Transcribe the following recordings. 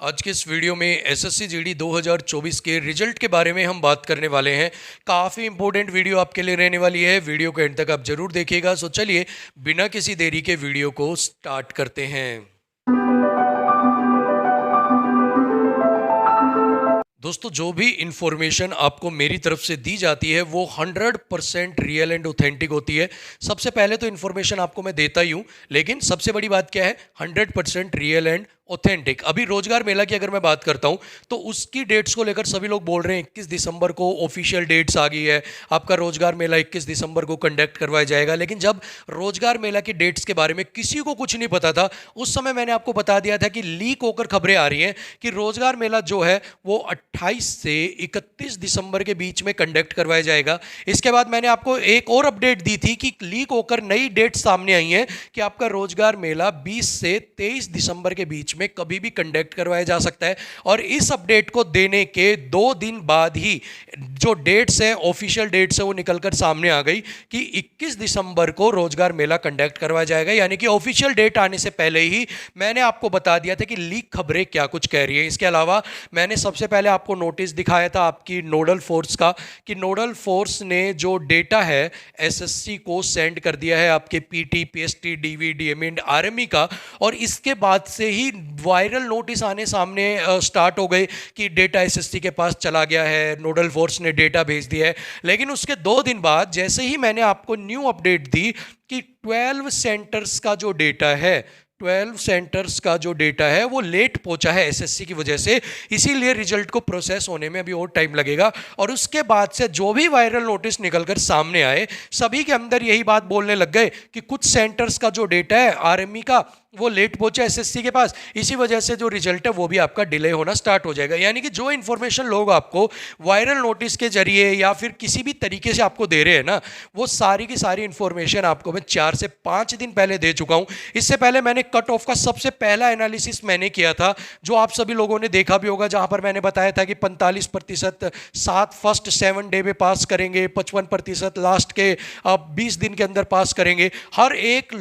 आज के इस वीडियो में एसएससी जीडी 2024 के रिजल्ट के बारे में हम बात करने वाले हैं। काफ़ी इंपॉर्टेंट वीडियो आपके लिए रहने वाली है। वीडियो को एंड तक आप जरूर देखिएगा। सो चलिए बिना किसी देरी के वीडियो को स्टार्ट करते हैं। दोस्तों, जो भी इंफॉर्मेशन आपको मेरी तरफ से दी जाती है वो 100% रियल एंड ऑथेंटिक होती है। सबसे पहले तो इंफॉर्मेशन आपको मैं देता ही हूँ, लेकिन सबसे बड़ी बात क्या है, 100% रियल एंड ऑथेंटिक। अभी रोजगार मेला की अगर मैं बात करता हूं तो उसकी डेट्स को लेकर सभी लोग बोल रहे हैं 21 दिसंबर को ऑफिशियल डेट्स आ गई है, आपका रोजगार मेला 21 दिसंबर को कंडक्ट करवाया जाएगा। लेकिन जब रोजगार मेला की डेट्स के बारे में किसी को कुछ नहीं पता था, उस समय मैंने आपको बता दिया था कि लीक होकर खबरें आ रही हैं कि रोजगार मेला जो है वो 28 से 31 दिसंबर के बीच में कंडक्ट करवाया जाएगा। इसके बाद मैंने आपको एक और अपडेट दी थी कि लीक होकर नई डेट सामने आई है कि आपका रोजगार मेला 20 से 23 दिसंबर के बीच में कभी भी कंडक्ट करवाया जा सकता है। और इस अपडेट को देने के 2 दिन बाद ही जो डेट्स है, ऑफिशियल डेट्स है, वो निकलकर सामने आ गई कि 21 दिसंबर को रोजगार मेला कंडक्ट करवाया जाएगा। यानी कि ऑफिशियल डेट आने से पहले ही मैंने आपको बता दिया था कि लीक खबरें क्या कुछ कह रही है। इसके अलावा मैंने सबसे पहले आपको नोटिस दिखाया था आपकी नोडल फोर्स का, कि नोडल फोर्स ने जो डेटा है एसएससी को सेंड कर दिया है आपके PT, PST, DV, DME, RME का। और इसके बाद से ही वायरल नोटिस आने सामने स्टार्ट हो गए कि डेटा एसएससी के पास चला गया है, नोडल फोर्स ने डेटा भेज दिया है। लेकिन उसके 2 दिन बाद जैसे ही मैंने आपको न्यू अपडेट दी कि 12 सेंटर्स का जो डेटा है, 12 सेंटर्स का जो डेटा है वो लेट पहुंचा है एसएससी की वजह से, इसीलिए रिजल्ट को प्रोसेस होने में अभी और टाइम लगेगा। और उसके बाद से जो भी वायरल नोटिस निकलकर सामने आए, सभी के अंदर यही बात बोलने लग गए कि कुछ सेंटर्स का जो डेटा है आरएमई का वो लेट पहुंचा एसएससी के पास, इसी वजह से जो रिजल्ट है वो भी आपका डिले होना स्टार्ट हो जाएगा। यानी कि जो इंफॉर्मेशन लोग आपको वायरल नोटिस के जरिए या फिर किसी भी तरीके से आपको दे रहे हैं ना, वो सारी की सारी इंफॉर्मेशन आपको मैं 4 से 5 दिन पहले दे चुका हूं। इससे पहले मैंने कट ऑफ का सबसे पहला एनालिसिस मैंने किया था, जो आप सभी लोगों ने देखा भी होगा, जहां पर मैंने बताया था कि 45% 7 फर्स्ट 7 डे में पास करेंगे, 55% लास्ट के 20 दिन के अंदर पास करेंगे। हर एक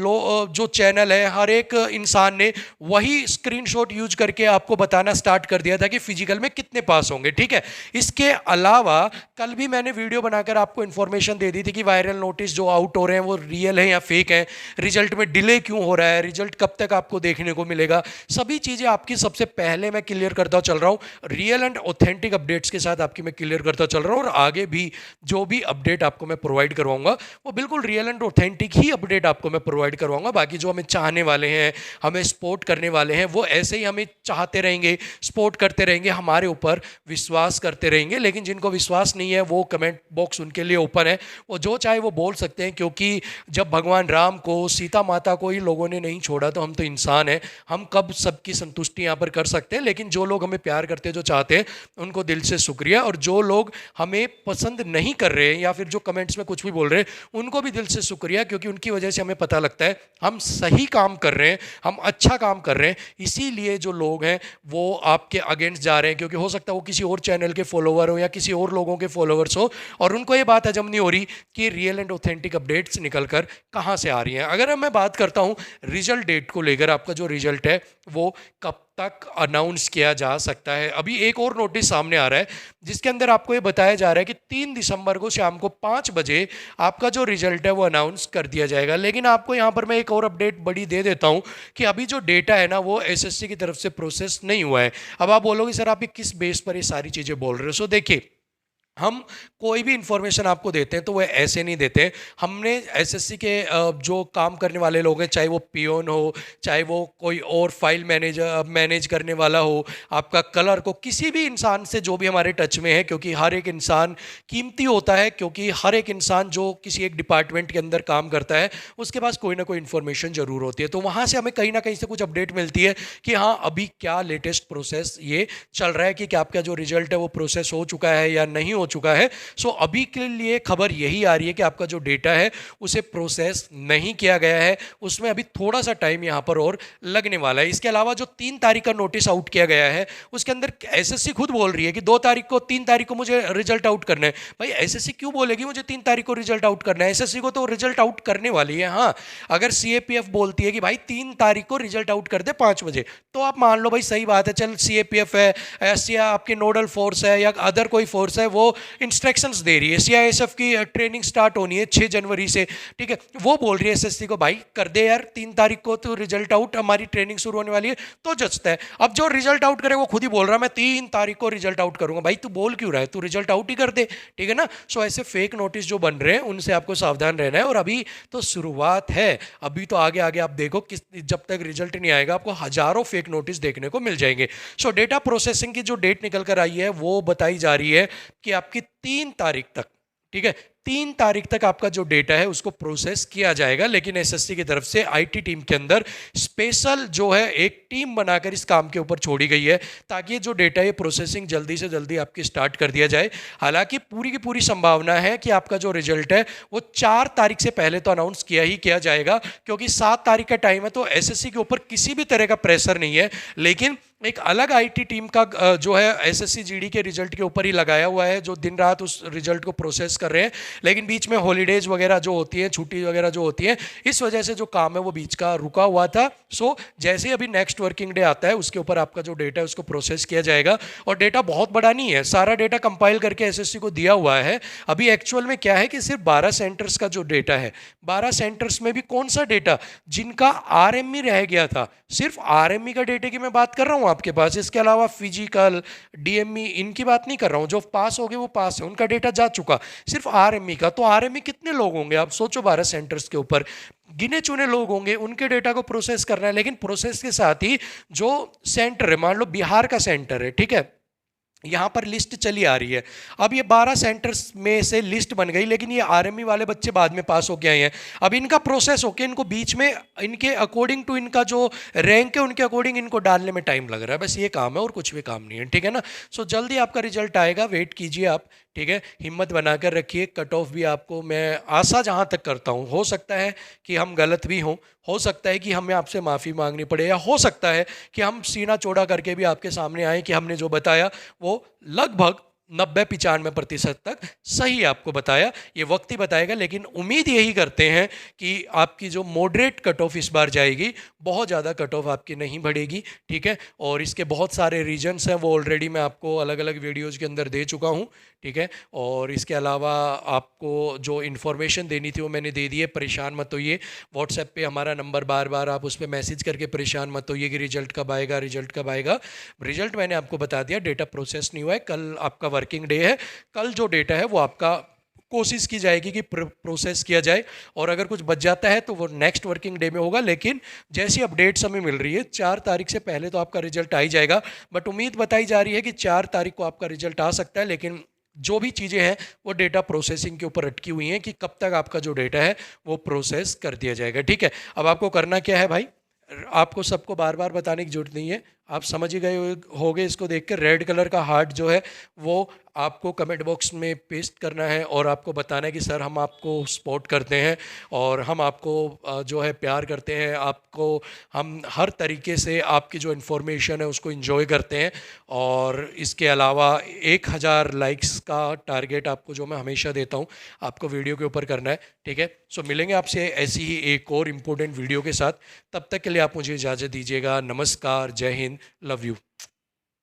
जो चैनल है, हर एक इंसान ने वही स्क्रीनशॉट यूज करके आपको बताना स्टार्ट कर दिया था कि फिजिकल में कितने पास होंगे। ठीक है, इसके अलावा कल भी मैंने वीडियो बनाकर आपको इंफॉर्मेशन दे दी थी कि वायरल नोटिस जो आउट हो रहे हैं वो रियल है या फेक है, रिजल्ट में डिले क्यों हो रहा है, रिजल्ट कब तक आपको देखने को मिलेगा। सभी चीजें आपकी सबसे पहले मैं क्लियर करता चल रहा हूं, रियल एंड ऑथेंटिक अपडेट्स के साथ आपकी मैं क्लियर करता चल रहा हूं। और आगे भी जो भी अपडेट आपको मैं प्रोवाइड करवाऊंगा वो बिल्कुल real and authentic he update आपको मैं प्रोवाइड करवाऊंगा। बाकी जो हमें चाहने वाले हैं, हमें सपोर्ट करने वाले हैं, वो ऐसे ही हमें चाहते रहेंगे, सपोर्ट करते रहेंगे, हमारे ऊपर विश्वास करते रहेंगे। लेकिन जिनको विश्वास नहीं है वो कमेंट बॉक्स उनके लिए ओपन है, वो जो चाहे वो बोल सकते हैं। क्योंकि जब भगवान राम को, सीता माता को ही लोगों ने नहीं छोड़ा तो हम तो इंसान हैं, हम कब सबकी संतुष्टि यहाँ पर कर सकते हैं। लेकिन जो लोग हमें प्यार करते हैं, जो चाहते हैं, उनको दिल से शुक्रिया। और जो लोग हमें पसंद नहीं कर रहे हैं या फिर जो कमेंट्स में कुछ भी बोल रहे हैं, उनको भी दिल से शुक्रिया, क्योंकि उनकी वजह से हमें पता लगता है हम सही काम कर रहे हैं, हम अच्छा काम कर रहे हैं। इसीलिए जो लोग हैं वो आपके अगेंस्ट जा रहे हैं, क्योंकि हो सकता है वो किसी और चैनल के फॉलोवर हो या किसी और लोगों के फॉलोवर्स हो, और उनको ये बात हजम नहीं हो रही कि रियल एंड ऑथेंटिक अपडेट्स निकलकर कहां से आ रही हैं। अगर मैं बात करता हूं रिजल्ट डेट को लेकर, आपका जो रिजल्ट है वो कब तक अनाउंस किया जा सकता है, अभी एक और नोटिस सामने आ रहा है जिसके अंदर आपको ये बताया जा रहा है कि 3 दिसंबर को शाम को 5 बजे आपका जो रिजल्ट है वो अनाउंस कर दिया जाएगा। लेकिन आपको यहाँ पर मैं एक और अपडेट बड़ी दे देता हूँ कि अभी जो डेटा है ना वो एसएससी की तरफ से प्रोसेस नहीं हुआ है। अब आप बोलोगे सर आप किस बेस पर ये सारी चीज़ें बोल रहे हो। सो देखिए, हम कोई भी इंफॉर्मेशन आपको देते हैं तो वो ऐसे नहीं देते। हमने एसएससी के जो काम करने वाले लोग हैं, चाहे वो पियोन हो, चाहे वो कोई और फाइल मैनेज करने वाला हो, आपका कलर को, किसी भी इंसान से जो भी हमारे टच में है, क्योंकि हर एक इंसान कीमती होता है, क्योंकि हर एक इंसान जो किसी एक डिपार्टमेंट के अंदर काम करता है उसके पास कोई ना कोई इन्फॉर्मेशन ज़रूर होती है। तो वहाँ से हमें कहीं ना कहीं से कुछ अपडेट मिलती है कि हाँ अभी क्या लेटेस्ट प्रोसेस ये चल रहा है, कि क्या आपका जो रिजल्ट है वो प्रोसेस हो चुका है या नहीं हो चुका है। सो अभी के लिए खबर यही आ रही है कि आपका जो डेटा है उसे प्रोसेस नहीं किया गया है, उसमें अभी थोड़ा सा टाइम यहाँ पर और लगने वाला है। इसके अलावा जो 3 तारीख का नोटिस आउट किया गया है उसके अंदर एसएससी खुद बोल रही है कि 2 तारीख को 3 तारीख को मुझे रिजल्ट आउट करना है। भाई एसएससी क्यों बोलेगी मुझे 3 तारीख को रिजल्ट आउट करना है? एसएससी को तो रिजल्ट आउट करने वाली है। हाँ, अगर सीएपीएफ बोलती है कि भाई 3 तारीख को रिजल्ट आउट कर दे 5 बजे, तो आप मान लो भाई सही बात है, चल सीएपीएफ है, एससीआ आपकी नोडल फोर्स है या अदर कोई फोर्स है, वो इंस्ट्रक्शंस दे रही है, सीआईएसएफ की ट्रेनिंग स्टार्ट होनी है 6 जनवरी से, ठीक है, वो बोल रही है एसएससी को भाई कर दे यार 3 तारीख को तो रिजल्ट आउट, हमारी ट्रेनिंग शुरू होने वाली है, तो जचता है। अब जो रिजल्ट आउट करे वो खुद ही बोल रहा है मैं 3 तारीख को रिजल्ट आउट करूंगा। भाई तू बोल क्यों रहा है, तू रिजल्ट आउट ही कर दे, ठीक है ना। सो ऐसे फेक नोटिस जो बन रहे हैं उनसे आपको सावधान रहना है, और अभी तो शुरुआत है, अभी तो आगे आगे आप देखो किस, जब तक रिजल्ट नहीं आएगा आपको हजारों फेक नोटिस देखने को मिल जाएंगे। सो डेटा प्रोसेसिंग की जो डेट निकल कर आई है वो बताई जा रही है कि आपकी 3 तारीख तक, ठीक है, 3 तारीख तक आपका जो डेटा है उसको प्रोसेस किया जाएगा। लेकिन एसएससी की तरफ से आईटी टीम के अंदर स्पेशल जो है एक टीम बनाकर इस काम के ऊपर छोड़ी गई है ताकि ये जो डेटा है प्रोसेसिंग जल्दी से जल्दी आपकी स्टार्ट कर दिया जाए। हालांकि पूरी की पूरी संभावना है कि आपका जो रिजल्ट है वो 4 तारीख से पहले तो अनाउंस किया ही किया जाएगा, क्योंकि 7 तारीख का टाइम है, तो एसएससी के ऊपर किसी भी तरह का प्रेशर नहीं है। लेकिन एक अलग आईटी टीम का जो है एसएससी जीडी के रिजल्ट के ऊपर ही लगाया हुआ है, जो दिन रात उस रिजल्ट को प्रोसेस कर रहे हैं। लेकिन बीच में हॉलीडेज वगैरह जो होती है, छुट्टी वगैरह जो होती है, इस वजह से जो काम है वो बीच का रुका हुआ था। सो जैसे अभी नेक्स्ट वर्किंग डे आता है उसके ऊपर आपका जो डेटा है उसको प्रोसेस किया जाएगा। और डेटा बहुत बड़ा नहीं है, सारा डेटा कंपाइल करके एसएससी को दिया हुआ है। अभी एक्चुअल में क्या है कि सिर्फ 12 सेंटर्स का जो डेटा है, 12 सेंटर्स में भी कौन सा डेटा जिनका आरएमई रह गया था, सिर्फ आरएमई का डेटा की मैं बात कर रहा हूं आपके पास। इसके अलावा फिजिकल, डीएमई, इनकी बात नहीं कर रहा हूं, जो पास हो गए वो पास है, उनका डेटा जा चुका, सिर्फ आरएमई का। तो आरएमई कितने लोग होंगे आप सोचो, 12 सेंटर्स के ऊपर गिने चुने लोग होंगे, उनके डेटा को प्रोसेस करना है। लेकिन प्रोसेस के साथ ही जो सेंटर है, मान लो बिहार का सेंटर है, ठीक है, यहाँ पर लिस्ट चली आ रही है। अब ये 12 सेंटर्स में से लिस्ट बन गई, लेकिन ये आरएमई वाले बच्चे बाद में पास होके आए हैं। अब इनका प्रोसेस होके इनको बीच में इनके अकॉर्डिंग टू इनका जो रैंक है उनके अकॉर्डिंग इनको डालने में टाइम लग रहा है, बस ये काम है और कुछ भी काम नहीं है, ठीक है ना। सो जल्दी आपका रिजल्ट आएगा, वेट कीजिए आप, ठीक है, हिम्मत बनाकर रखिए। कट ऑफ भी आपको मैं आशा जहाँ तक करता हूँ, हो सकता है कि हम गलत भी हों, हो सकता है कि हमें आपसे माफ़ी मांगनी पड़े, या हो सकता है कि हम सीना चौड़ा करके भी आपके सामने आए कि हमने जो बताया वो लगभग 90-95% तक सही आपको बताया। ये वक्त ही बताएगा, लेकिन उम्मीद यही करते हैं कि आपकी जो मॉडरेट कट ऑफ इस बार जाएगी, बहुत ज़्यादा कट ऑफ आपकी नहीं बढ़ेगी, ठीक है। और इसके बहुत सारे रीजंस हैं, वो ऑलरेडी मैं आपको अलग अलग वीडियोज़ के अंदर दे चुका हूँ, ठीक है। और इसके अलावा आपको जो इन्फॉर्मेशन देनी थी वो मैंने दे दी है। परेशान मत होइए, व्हाट्सएप पे हमारा नंबर बार बार आप उस पर मैसेज करके परेशान मत होइए कि रिजल्ट कब आएगा, रिजल्ट कब आएगा। रिजल्ट मैंने आपको बता दिया, डेटा प्रोसेस नहीं हुआ है, कल आपका वर्किंग डे है, कल जो डेटा है वो आपका कोशिश की जाएगी कि प्रोसेस किया जाए, और अगर कुछ बच जाता है तो वो नेक्स्ट वर्किंग डे में होगा। लेकिन जैसी अपडेट्स हमें मिल रही है 4 तारीख से पहले तो आपका रिजल्ट आ ही जाएगा, बट उम्मीद बताई जा रही है कि 4 तारीख को आपका रिजल्ट आ सकता है। लेकिन जो भी चीज़ें हैं वो डेटा प्रोसेसिंग के ऊपर अटकी हुई हैं कि कब तक आपका जो डेटा है वो प्रोसेस कर दिया जाएगा, ठीक है। अब आपको करना क्या है भाई, आपको सबको बार बार बताने की जरूरत नहीं है, आप समझ ही गए होगे इसको देख कर। रेड कलर का हार्ट जो है वो आपको कमेंट बॉक्स में पेस्ट करना है और आपको बताना है कि सर हम आपको सपोर्ट करते हैं और हम आपको जो है प्यार करते हैं, आपको हम हर तरीके से आपकी जो इन्फॉर्मेशन है उसको एंजॉय करते हैं। और इसके अलावा 1000 लाइक्स का टारगेट आपको जो मैं हमेशा देता हूँ आपको वीडियो के ऊपर करना है, ठीक है। सो मिलेंगे आपसे ऐसी ही एक और इम्पोर्टेंट वीडियो के साथ, तब तक के लिए आप मुझे इजाज़त दीजिएगा। नमस्कार, जय हिंद, लव यू।